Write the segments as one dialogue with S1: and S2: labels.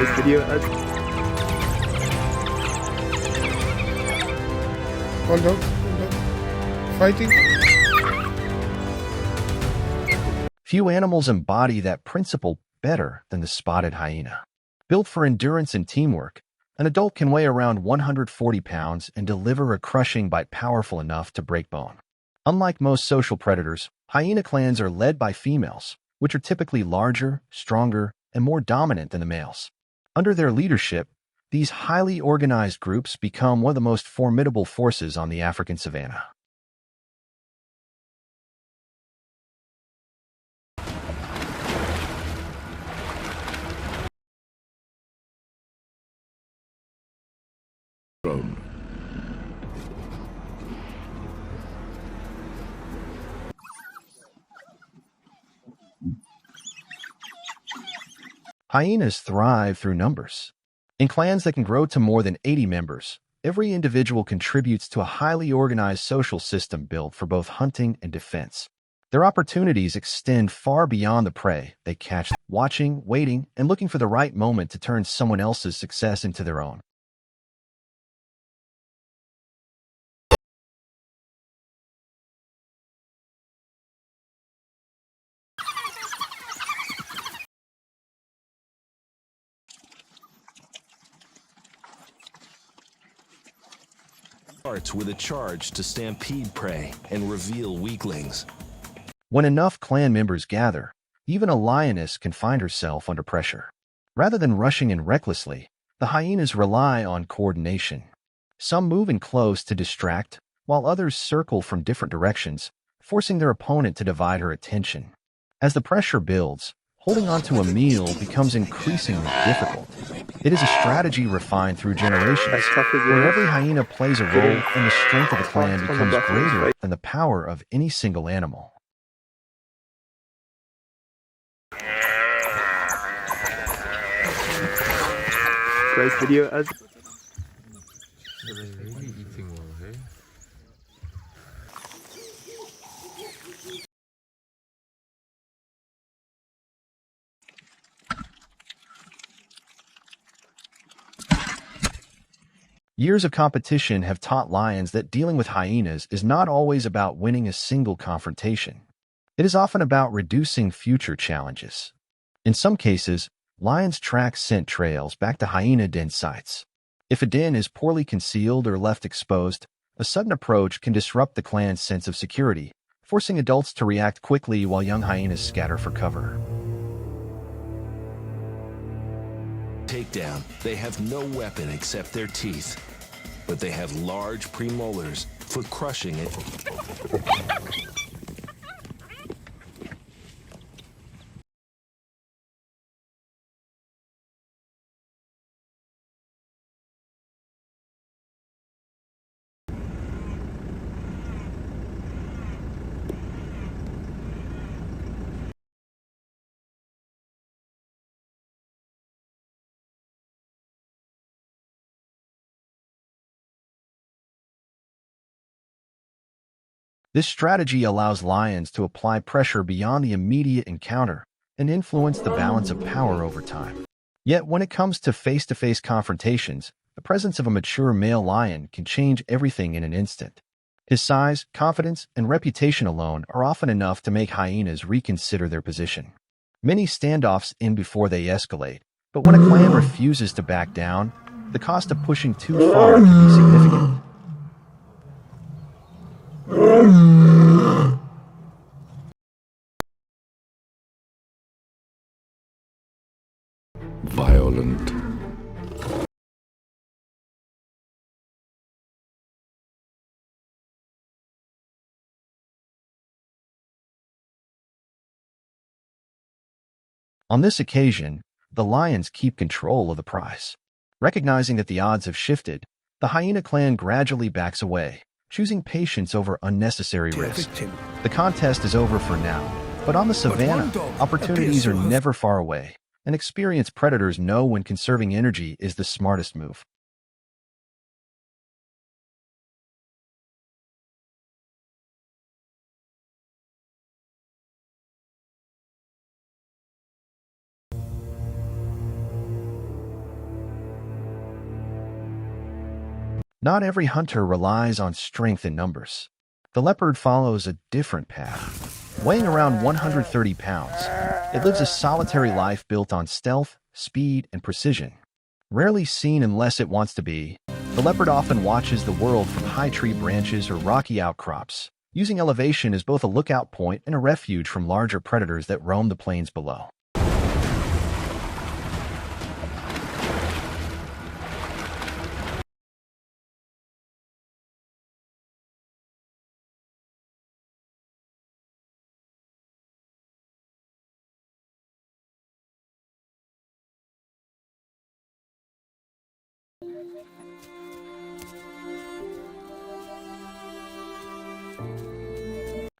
S1: Guys, video ad.
S2: Hold on. Fighting.
S3: Few animals embody that principle better than the spotted hyena. Built for endurance and teamwork, an adult can weigh around 140 pounds and deliver a crushing bite powerful enough to break bone. Unlike most social predators, hyena clans are led by females, which are typically larger, stronger, and more dominant than the males. Under their leadership, these highly organized groups become one of the most formidable forces on the African savanna. Hyenas thrive through numbers. In clans that can grow to more than 80 members, every individual contributes to a highly organized social system built for both hunting and defense. Their opportunities extend far beyond the prey they catch, watching, waiting, and looking for the right moment to turn someone else's success into their own.
S4: Starts with a charge to stampede prey and reveal weaklings.
S3: When enough clan members gather, even a lioness can find herself under pressure. Rather than rushing in recklessly, the hyenas rely on coordination. Some move in close to distract, while others circle from different directions, forcing their opponent to divide her attention. As the pressure builds, holding onto a meal becomes increasingly difficult. It is a strategy refined through generations, where every hyena plays a role and the strength of the clan becomes greater than the power of any single animal.
S1: Guys, video ad.
S2: Really eating well, hey?
S3: Years of competition have taught lions that dealing with hyenas is not always about winning a single confrontation. It is often about reducing future challenges. In some cases, lions track scent trails back to hyena den sites. If a den is poorly concealed or left exposed, a sudden approach can disrupt the clan's sense of security, forcing adults to react quickly while young hyenas scatter for cover.
S4: Takedown. They have no weapon except their teeth, but they have large premolars for crushing it.
S3: This strategy allows lions to apply pressure beyond the immediate encounter and influence the balance of power over time. Yet when it comes to face-to-face confrontations, the presence of a mature male lion can change everything in an instant. His size, confidence, and reputation alone are often enough to make hyenas reconsider their position. Many standoffs end before they escalate, but when a clan refuses to back down, the cost of pushing too far can be significant.
S2: Violent.
S3: On this occasion, the lions keep control of the prize. Recognizing that the odds have shifted, the hyena clan gradually backs away, choosing patience over unnecessary risk. The contest is over for now, but on the savanna, opportunities are never far away, and experienced predators know when conserving energy is the smartest move. Not every hunter relies on strength in numbers. The leopard follows a different path. Weighing around 130 pounds, it lives a solitary life built on stealth, speed, and precision. Rarely seen unless it wants to be, the leopard often watches the world from high tree branches or rocky outcrops, using elevation as both a lookout point and a refuge from larger predators that roam the plains below.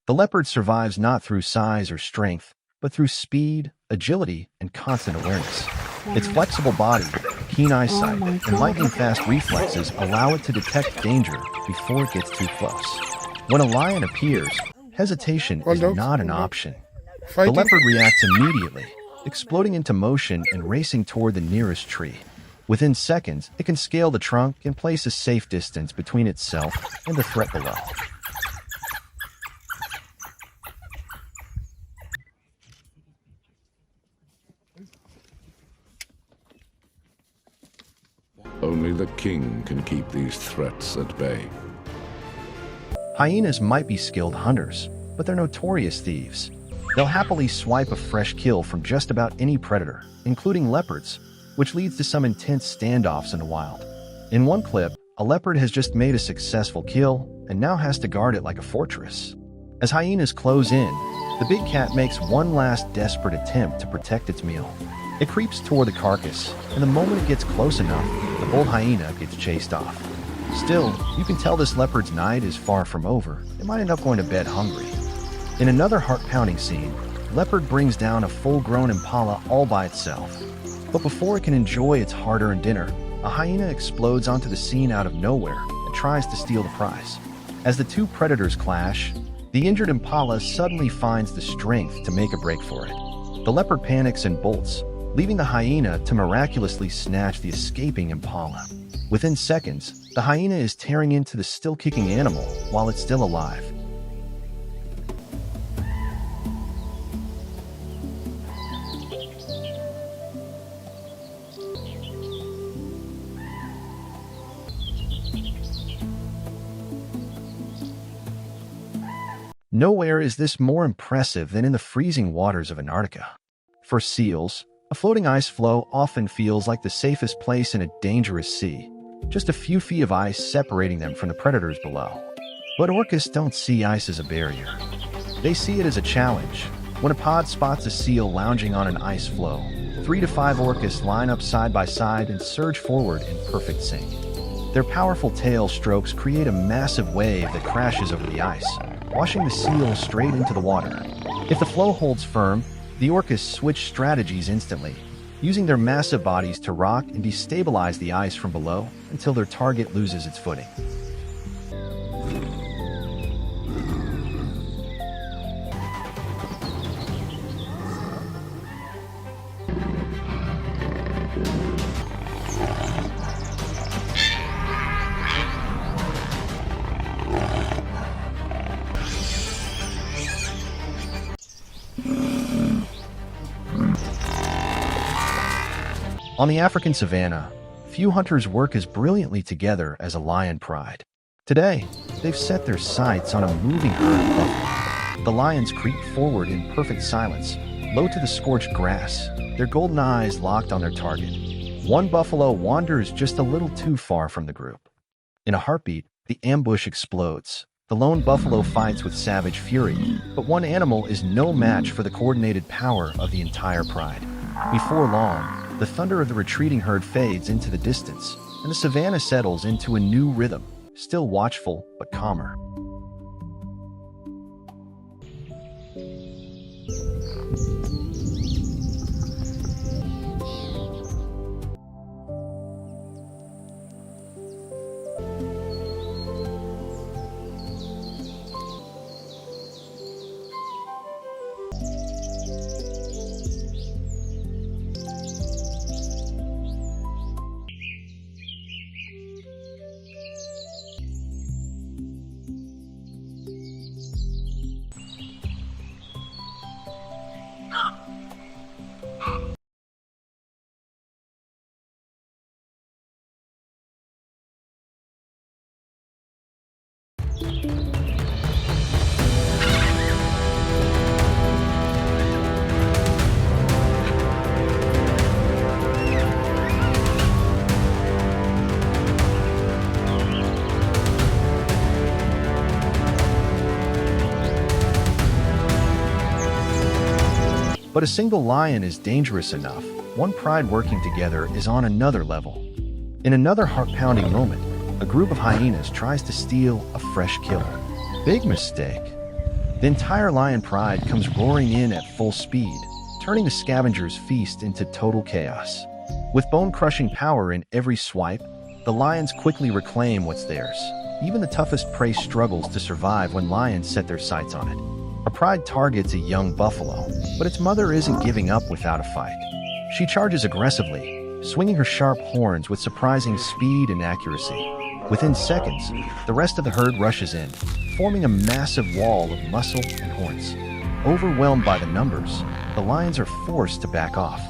S3: The leopard survives not through size or strength, but through speed, agility, and constant awareness. Its flexible body, keen eyesight, and lightning-fast reflexes allow it to detect danger before it gets too close. When a lion appears, hesitation is not an option. The leopard reacts immediately, exploding into motion and racing toward the nearest tree. Within seconds, it can scale the trunk and place a safe distance between itself and the threat below.
S5: Only the king can keep these threats at bay.
S3: Hyenas might be skilled hunters, but they're notorious thieves. They'll happily swipe a fresh kill from just about any predator, including leopards, which leads to some intense standoffs in the wild. In one clip, a leopard has just made a successful kill and now has to guard it like a fortress. As hyenas close in, the big cat makes one last desperate attempt to protect its meal. It creeps toward the carcass, and the moment it gets close enough, the bold hyena gets chased off. Still, you can tell this leopard's night is far from over. It might end up going to bed hungry. In another heart-pounding scene, leopard brings down a full-grown impala all by itself. But before it can enjoy its hard-earned dinner, a hyena explodes onto the scene out of nowhere and tries to steal the prize. As the two predators clash, the injured impala suddenly finds the strength to make a break for it. The leopard panics and bolts, leaving the hyena to miraculously snatch the escaping impala. Within seconds, the hyena is tearing into the still-kicking animal while it's still alive. Nowhere is this more impressive than in the freezing waters of Antarctica. For seals, a floating ice floe often feels like the safest place in a dangerous sea, just a few feet of ice separating them from the predators below. But orcas don't see ice as a barrier. They see it as a challenge. When a pod spots a seal lounging on an ice floe, 3 to 5 orcas line up side by side and surge forward in perfect sync. Their powerful tail strokes create a massive wave that crashes over the ice, washing the seal straight into the water. If the floe holds firm, the orcas switch strategies instantly, using their massive bodies to rock and destabilize the ice from below until their target loses its footing. On the African savanna, few hunters work as brilliantly together as a lion pride. Today, they've set their sights on a moving herd of buffalo. The lions creep forward in perfect silence, low to the scorched grass, their golden eyes locked on their target. One buffalo wanders just a little too far from the group. In a heartbeat, the ambush explodes. The lone buffalo fights with savage fury, but one animal is no match for the coordinated power of the entire pride. Before long, the thunder of the retreating herd fades into the distance, and the savanna settles into a new rhythm, still watchful but calmer. But a single lion is dangerous enough. One pride working together is on another level. In another heart-pounding moment, a group of hyenas tries to steal a fresh kill. Big mistake. The entire lion pride comes roaring in at full speed, turning the scavenger's feast into total chaos. With bone-crushing power in every swipe, the lions quickly reclaim what's theirs. Even the toughest prey struggles to survive when lions set their sights on it. A pride targets a young buffalo, but its mother isn't giving up without a fight. She charges aggressively, swinging her sharp horns with surprising speed and accuracy. Within seconds, the rest of the herd rushes in, forming a massive wall of muscle and horns. Overwhelmed by the numbers, the lions are forced to back off.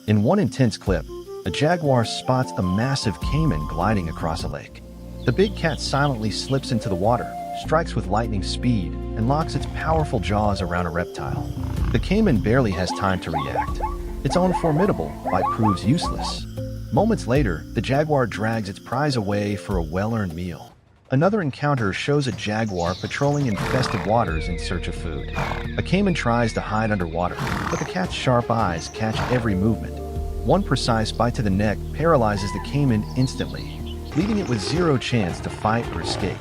S3: In one intense clip, a jaguar spots a massive caiman gliding across a lake. The big cat silently slips into the water, strikes with lightning speed, and locks its powerful jaws around a reptile. The caiman barely has time to react. Its own formidable bite proves useless. Moments later, the jaguar drags its prize away for a well-earned meal. Another encounter shows a jaguar patrolling infested waters in search of food. A caiman tries to hide underwater, but the cat's sharp eyes catch every movement. One precise bite to the neck paralyzes the caiman instantly, leaving it with zero chance to fight or escape.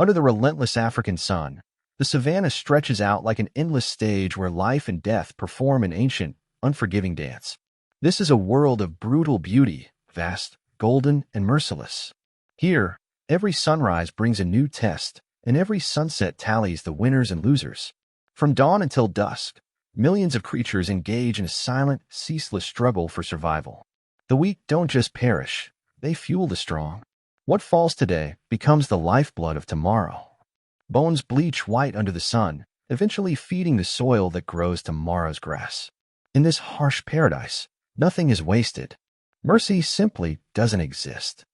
S3: Under the relentless African sun, the savanna stretches out like an endless stage where life and death perform an ancient, unforgiving dance. This is a world of brutal beauty, vast, golden, and merciless. Here, every sunrise brings a new test, and every sunset tallies the winners and losers. From dawn until dusk, millions of creatures engage in a silent, ceaseless struggle for survival. The weak don't just perish, they fuel the strong. What falls today becomes the lifeblood of tomorrow. Bones bleach white under the sun, eventually feeding the soil that grows tomorrow's grass. In this harsh paradise, nothing is wasted. Mercy simply doesn't exist.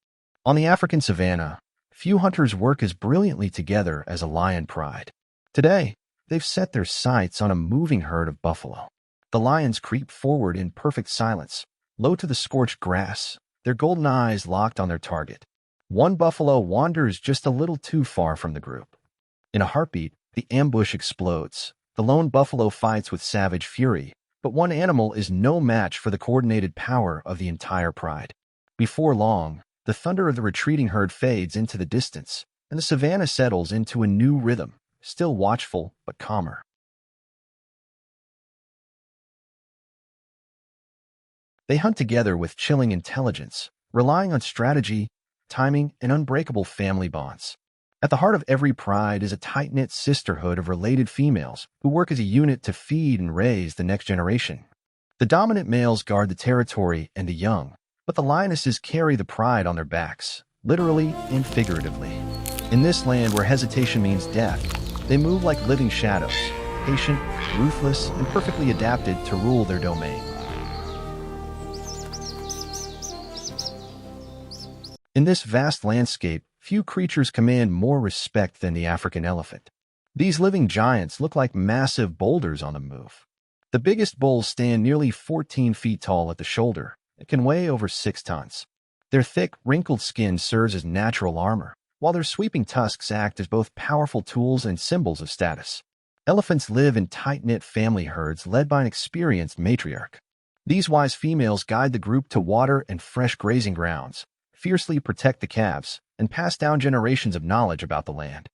S3: On the African savanna, few hunters work as brilliantly together as a lion pride. Today, they've set their sights on a moving herd of buffalo. The lions creep forward in perfect silence, low to the scorched grass, their golden eyes locked on their target. One buffalo wanders just a little too far from the group. In a heartbeat, the ambush explodes. The lone buffalo fights with savage fury, but one animal is no match for the coordinated power of the entire pride. Before long, the thunder of the retreating herd fades into the distance, and the savanna settles into a new rhythm, still watchful but calmer. They hunt together with chilling intelligence, relying on strategy, timing, and unbreakable family bonds. At the heart of every pride is a tight-knit sisterhood of related females who work as a unit to feed and raise the next generation. The dominant males guard the territory and the young, but the lionesses carry the pride on their backs, literally and figuratively. In this land where hesitation means death, they move like living shadows, patient, ruthless, and perfectly adapted to rule their domain. In this vast landscape, few creatures command more respect than the African elephant. These living giants look like massive boulders on the move. The biggest bulls stand nearly 14 feet tall at the shoulder and can weigh over 6 tons. Their thick, wrinkled skin serves as natural armor, while their sweeping tusks act as both powerful tools and symbols of status. Elephants live in tight-knit family herds led by an experienced matriarch. These wise females guide the group to water and fresh grazing grounds, fiercely protect the calves, and pass down generations of knowledge about the land.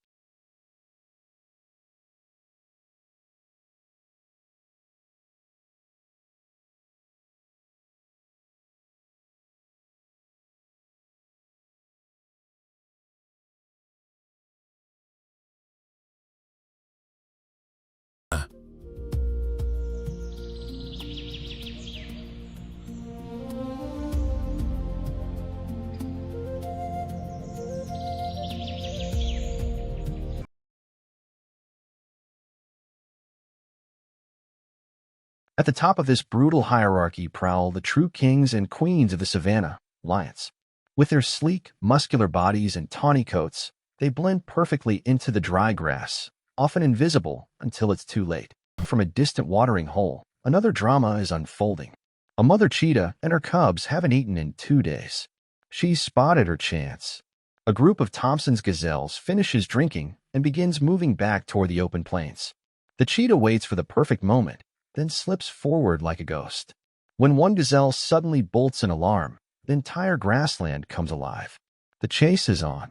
S3: At the top of this brutal hierarchy prowl the true kings and queens of the savanna, lions. With their sleek, muscular bodies and tawny coats, they blend perfectly into the dry grass, often invisible until it's too late. From a distant watering hole, another drama is unfolding. A mother cheetah and her cubs haven't eaten in 2 days. She's spotted her chance. A group of Thompson's gazelles finishes drinking and begins moving back toward the open plains. The cheetah waits for the perfect moment, then slips forward like a ghost. When one gazelle suddenly bolts in alarm, the entire grassland comes alive. The chase is on.